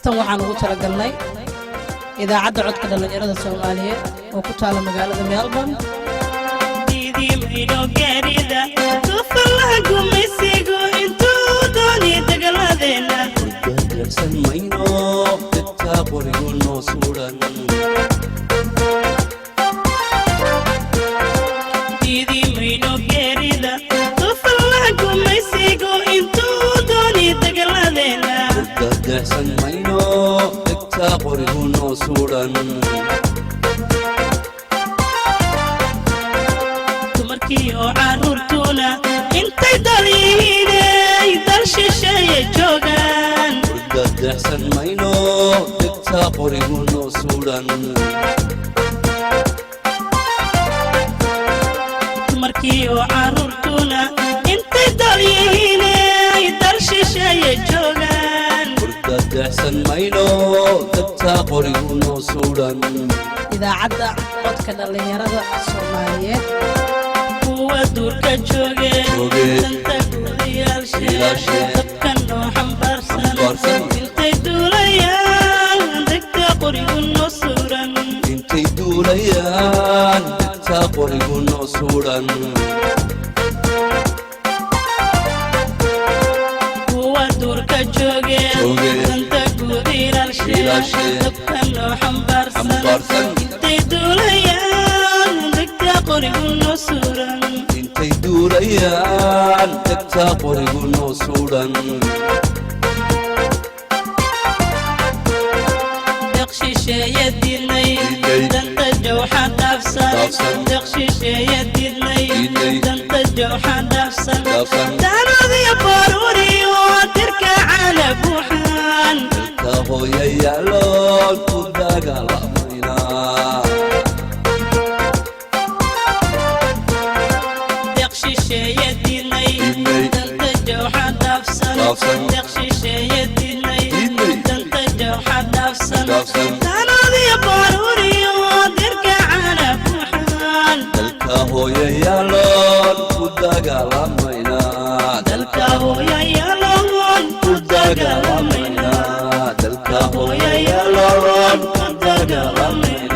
heestan waxaan ugu talagalnay idaacadda codka dhalinyarada Soomaaliyeed oo ku taala magaalada Melbourne دحسن ماينو اكتاقري نوصولا تمركي وعرورتونا انتي دليني درش شي جوغان دحسن ماينو اكتاقري نوصولا تمركي وعرورتونا انتي دليني درش شي جوغان دحسن ماينو اكتاقري نوصولا idaacadda codka dhalinyarada Soomaaliyeed kuwa duurka jooge danta gudiyaalshe dabkan oo xambaarsan intay duulayaan degta qorigu noo suran intay duulayaan degta qorigu noo suran kuwa duurka jooge danta gudiyaalshe dabkan oo xambaarsan intay duulayaan degta qorigu noo suran intay duulayaan degta qorigu noo suran دقشيشة ديني دنت جوحة دافسن دقشيشة ديني دنت جوحة دافسن دانو ذي باروري وتركع على بوحان كهو يالون كوداغا لامينا دقشيشة ديني دنت جوحة دافسن دقشيشة ديني دنت جوحة دافسن دانو ذي باروري وتركع على بوحان كهو يالون كوداغا لامينا دلكهو يالون كوداغا لامينا دلكهو يالون كوداغا لامينا